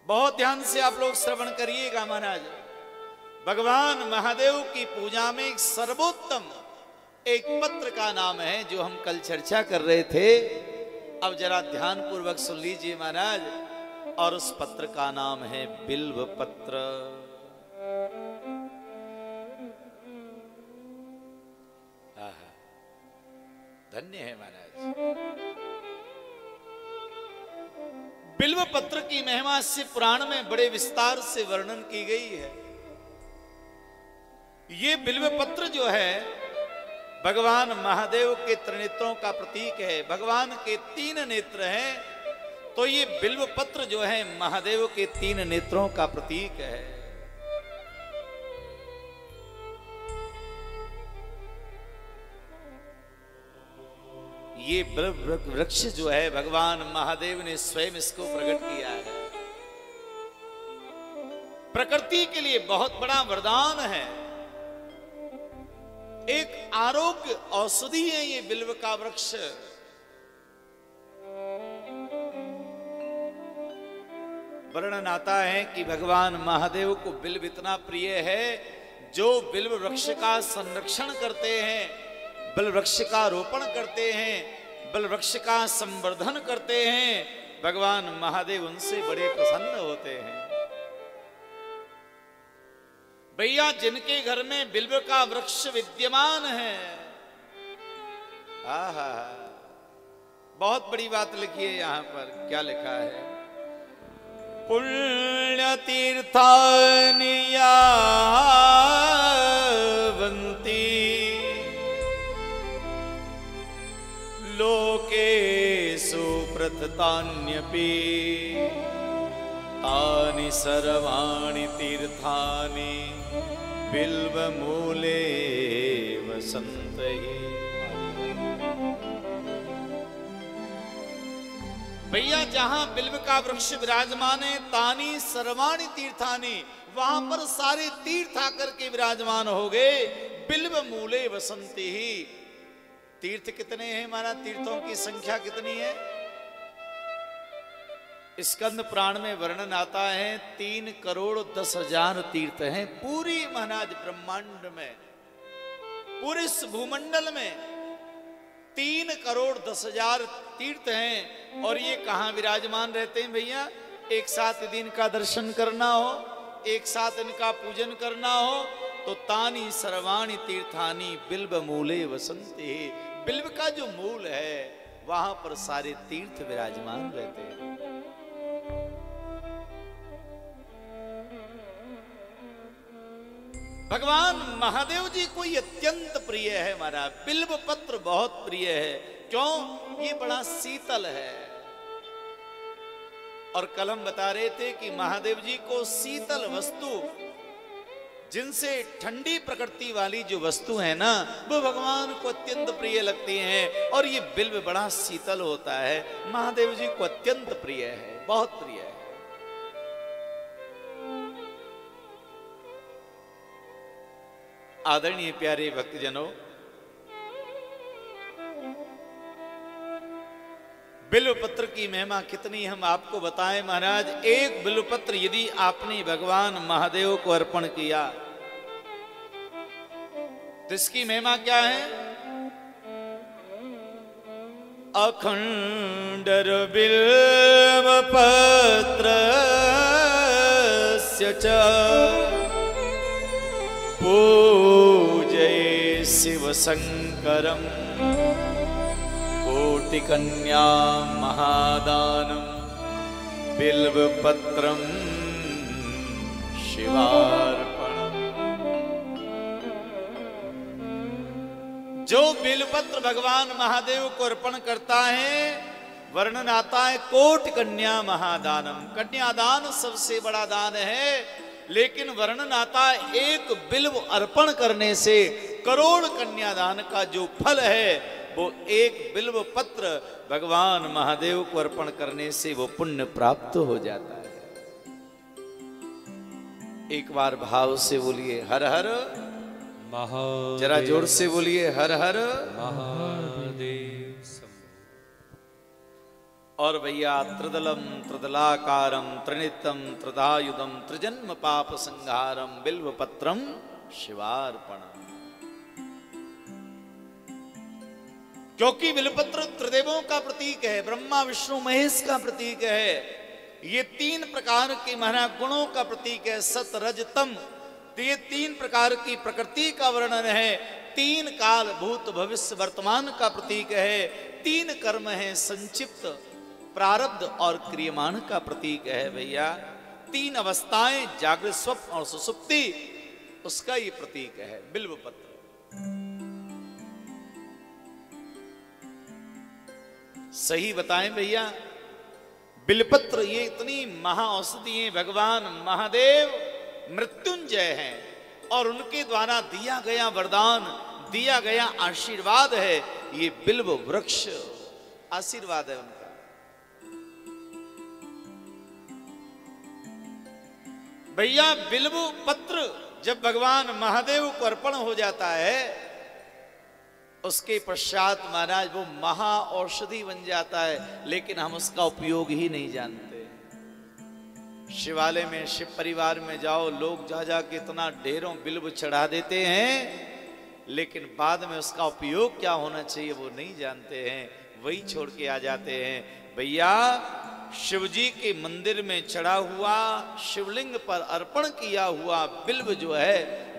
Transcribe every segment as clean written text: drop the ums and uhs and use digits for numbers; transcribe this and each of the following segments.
बहुत ध्यान से आप लोग श्रवण करिएगा महाराज। भगवान महादेव की पूजा में एक सर्वोत्तम एक पत्र का नाम है जो हम कल चर्चा कर रहे थे। अब जरा ध्यान पूर्वक सुन लीजिए महाराज। और उस पत्र का नाम है बिल्व पत्र। धन्य है महाराज। बिल्व पत्र की महिमा शिव पुराण में बड़े विस्तार से वर्णन की गई है। ये बिल्व पत्र जो है भगवान महादेव के त्रिनेत्रों का प्रतीक है। भगवान के 3 नेत्र हैं, तो ये बिल्व पत्र जो है महादेव के 3 नेत्रों का प्रतीक है। ये वृक्ष जो है भगवान महादेव ने स्वयं इसको प्रकट किया है। प्रकृति के लिए बहुत बड़ा वरदान है, एक आरोग्य औषधि है ये बिल्व का वृक्ष। वर्णन आता है कि भगवान महादेव को बिल्व इतना प्रिय है, जो बिल्व वृक्ष का संरक्षण करते हैं, बिल्व वृक्ष का रोपण करते हैं, बिल्व वृक्ष का संवर्धन करते हैं, भगवान महादेव उनसे बड़े प्रसन्न होते हैं। भैया जिनके घर में बिल्व का वृक्ष विद्यमान है, आहा, बहुत बड़ी बात लिखी है यहां पर। क्या लिखा है? पुण्य तीर्थानि यावन्ति लोकेषु प्रथतान्यपि तानि सर्वाणि तीर्थानि बिल्वमूले वसन्ति। भैया जहां बिल्व का वृक्ष विराजमान है, तानी सर्वाणि तीर्थानि, वहां पर सारे तीर्थ आकर के विराजमान हो गए। बिल्व मूले वसंती ही। तीर्थ कितने हैं हमारा? तीर्थों की संख्या कितनी है? स्कंद पुराण में वर्णन आता है 3,10,00,000 तीर्थ हैं पूरी महाराज ब्रह्मांड में, पूरे इस भूमंडल में 3,10,00,000 तीर्थ हैं। और ये कहां विराजमान रहते हैं भैया? एक साथ दिन का दर्शन करना हो, एक साथ इनका पूजन करना हो, तो तानी सर्वाणि तीर्थानि बिल्व मूले वसन्ति। बिल्व का जो मूल है वहां पर सारे तीर्थ विराजमान रहते हैं। भगवान महादेव जी को ये अत्यंत प्रिय है हमारा बिल्व पत्र, बहुत प्रिय है। क्यों? ये बड़ा शीतल है। और कल हम बता रहे थे कि महादेव जी को शीतल वस्तु, जिनसे ठंडी प्रकृति वाली जो वस्तु है ना, वो भगवान को अत्यंत प्रिय लगती हैं। और ये बिल्व बड़ा शीतल होता है, महादेव जी को अत्यंत प्रिय है, बहुत प्रिय है। आदरणीय प्यारे भक्तजनों, बिल्व पत्र की महिमा कितनी हम आपको बताएं महाराज। एक बिल्व पत्र यदि आपने भगवान महादेव को अर्पण किया तो इसकी महिमा क्या है? अखंडर बिल्व पत्र पूजये शिव शंकरम कोटिकन्या महादानम बिल्व पत्रम शिवार्पणम। जो बिल्व पत्र भगवान महादेव को अर्पण करता है, वर्णन आता है कोटि कन्या महादानम। कन्यादान सबसे बड़ा दान है, लेकिन वर्णन आता है एक बिल्व अर्पण करने से करोड़ कन्यादान का जो फल है, वो एक बिल्व पत्र भगवान महादेव को अर्पण करने से वो पुण्य प्राप्त हो जाता है। एक बार भाव से बोलिए हर हर महादेव। जरा जोर से बोलिए हर हर महादेव। और भैया त्रिदलम त्रिदलाकारम त्रिनितम त्रिदायुधम त्रिजन्म पाप संहारम बिल्व पत्रम शिवार्पणम। क्योंकि बिल्वपत्र त्रिदेवों का प्रतीक है, ब्रह्मा विष्णु महेश का प्रतीक है। ये तीन प्रकार के महाराज गुणों का प्रतीक है, सत रज तम। तो ये तीन प्रकार की प्रकृति का वर्णन है, तीन काल भूत भविष्य वर्तमान का प्रतीक है, तीन कर्म है संक्षिप्त प्रारब्ध और क्रियमाण का प्रतीक है भैया। तीन अवस्थाएं जागृत स्वप्न और सुसुप्ति, उसका ये प्रतीक है बिल्वपत्र। सही बताएं भैया, बिल्वपत्र ये इतनी महाऔषधि है, भगवान महादेव मृत्युंजय हैं और उनके द्वारा दिया गया वरदान, दिया गया आशीर्वाद है ये बिल्व वृक्ष, आशीर्वाद है उनका। भैया बिल्व पत्र जब भगवान महादेव को अर्पण हो जाता है, उसके पश्चात महाराज वो महा औषधि बन जाता है, लेकिन हम उसका उपयोग ही नहीं जानते। शिवालय में शिव परिवार में जाओ, लोग जा जा के इतना ढेरों बिल्व चढ़ा देते हैं, लेकिन बाद में उसका उपयोग क्या होना चाहिए वो नहीं जानते हैं, वही छोड़ के आ जाते हैं। भैया शिवजी के मंदिर में चढ़ा हुआ, शिवलिंग पर अर्पण किया हुआ बिल्व जो है,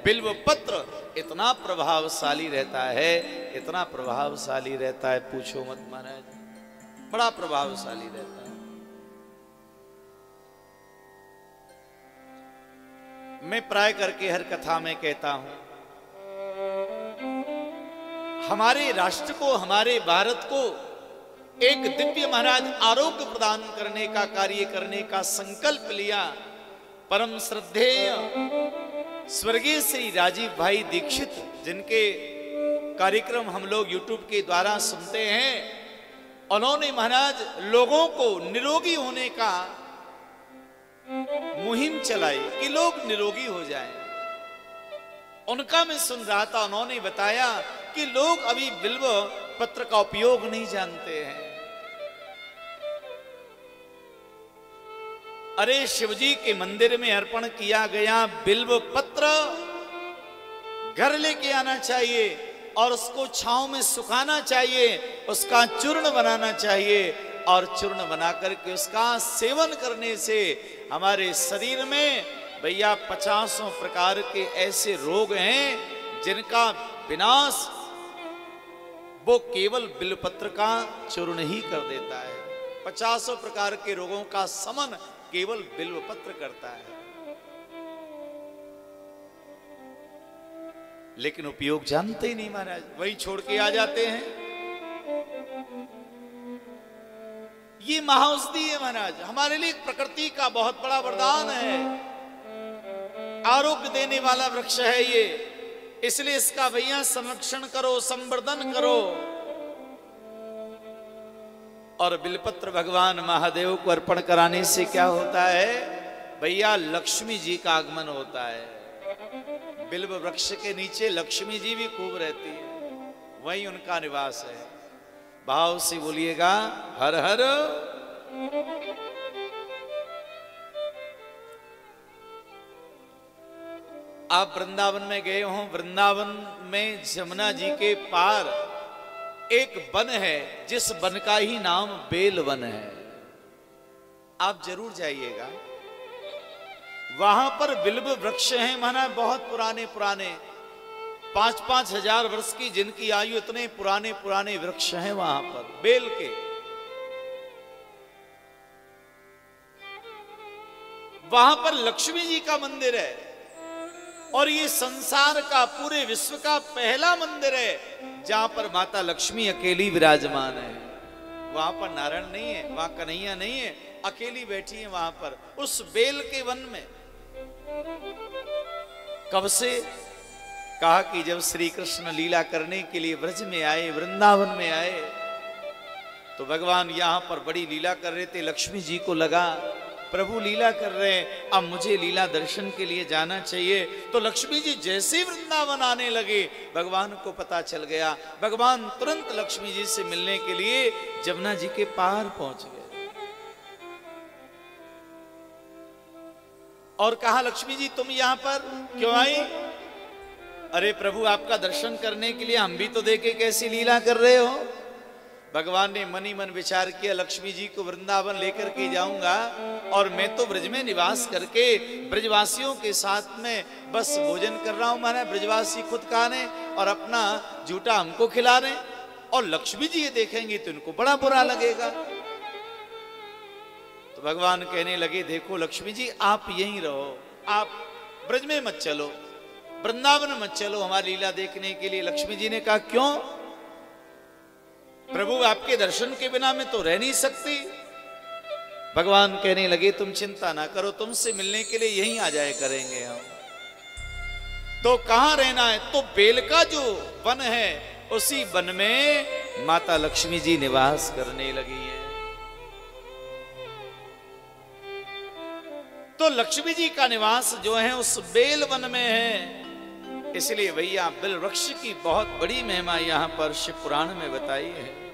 बिल्व पत्र इतना प्रभावशाली रहता है, इतना प्रभावशाली रहता है, पूछो मत महाराज, बड़ा प्रभावशाली रहता है। मैं प्राय करके हर कथा में कहता हूं, हमारे राष्ट्र को, हमारे भारत को एक दिव्य महाराज आरोग्य प्रदान करने का कार्य करने का संकल्प लिया परम श्रद्धेय स्वर्गीय श्री राजीव भाई दीक्षित, जिनके कार्यक्रम हम लोग यूट्यूब के द्वारा सुनते हैं। उन्होंने महाराज लोगों को निरोगी होने का मुहिम चलाई कि लोग निरोगी हो जाएं। उनका मैं सुन रहा था, उन्होंने बताया कि लोग अभी बिल्व पत्र का उपयोग नहीं जानते हैं। अरे शिवजी के मंदिर में अर्पण किया गया बिल्व पत्र घर लेके आना चाहिए और उसको छांव में सुखाना चाहिए, उसका चूर्ण बनाना चाहिए और चूर्ण बना करके उसका सेवन करने से हमारे शरीर में भैया 50 प्रकार के ऐसे रोग हैं जिनका विनाश वो केवल बिल्वपत्र का चूर्ण ही कर देता है। 50 प्रकार के रोगों का शमन केवल बिल्वपत्र करता है, लेकिन उपयोग जानते ही नहीं महाराज, वही छोड़ के आ जाते हैं। ये महाऔषधि है महाराज, हमारे लिए प्रकृति का बहुत बड़ा वरदान है, आरोग्य देने वाला वृक्ष है ये, इसलिए इसका भैया संरक्षण करो, संवर्धन करो। और बिल्वपत्र भगवान महादेव को अर्पण कराने से क्या होता है भैया, लक्ष्मी जी का आगमन होता है। बिल्व वृक्ष के नीचे लक्ष्मी जी भी खूब रहती है, वही उनका निवास है। भाव से बोलिएगा हर हर। आप वृंदावन में गए हो, वृंदावन में जमुना जी के पार एक वन है जिस वन का ही नाम बेल वन है। आप जरूर जाइएगा, वहां पर बिल्व वृक्ष हैं माना बहुत पुराने पुराने, 5-5 हजार वर्ष की जिनकी आयु, इतने पुराने पुराने वृक्ष हैं वहां पर बेल के। वहां पर लक्ष्मी जी का मंदिर है और ये संसार का, पूरे विश्व का पहला मंदिर है जहां पर माता लक्ष्मी अकेली विराजमान है। वहां पर नारायण नहीं है, वहां कन्हैया नहीं है, अकेली बैठी है वहां पर उस बेल के वन में। कब से? कहा कि जब श्री कृष्ण लीला करने के लिए ब्रज में आए, वृंदावन में आए, तो भगवान यहां पर बड़ी लीला कर रहे थे। लक्ष्मी जी को लगा प्रभु लीला कर रहे हैं, अब मुझे लीला दर्शन के लिए जाना चाहिए। तो लक्ष्मी जी जैसे वृंदावन आने लगे, भगवान को पता चल गया। भगवान तुरंत लक्ष्मी जी से मिलने के लिए जमुना जी के पार पहुंच गए। और कहा लक्ष्मी जी तुम यहां पर क्यों आई? अरे प्रभु आपका दर्शन करने के लिए, हम भी तो देखे कैसी लीला कर रहे हो। भगवान ने मन ही मन विचार किया, लक्ष्मी जी को वृंदावन लेकर के जाऊंगा और मैं तो ब्रज में निवास करके ब्रजवासियों के साथ में बस भोजन कर रहा हूं, माने ब्रजवासी खुद खा रहे और अपना झूठा हमको खिला रहे, और लक्ष्मी जी ये देखेंगे तो इनको बड़ा बुरा लगेगा। तो भगवान कहने लगे, देखो लक्ष्मी जी आप यहीं रहो, आप ब्रज में मत चलो, वृंदावन मत चलो हमारी लीला देखने के लिए। लक्ष्मी जी ने कहा क्यों? प्रभु आपके दर्शन के बिना मैं तो रह नहीं सकती। भगवान कहने लगे तुम चिंता ना करो, तुमसे मिलने के लिए यहीं आ जाए करेंगे हम। तो कहां रहना है? तो बेल का जो वन है उसी वन में माता लक्ष्मी जी निवास करने लगी है। तो लक्ष्मी जी का निवास जो है उस बेल वन में है, इसलिए भैया बेल वृक्ष की बहुत बड़ी महिमा यहां पर शिव पुराण में बताई है।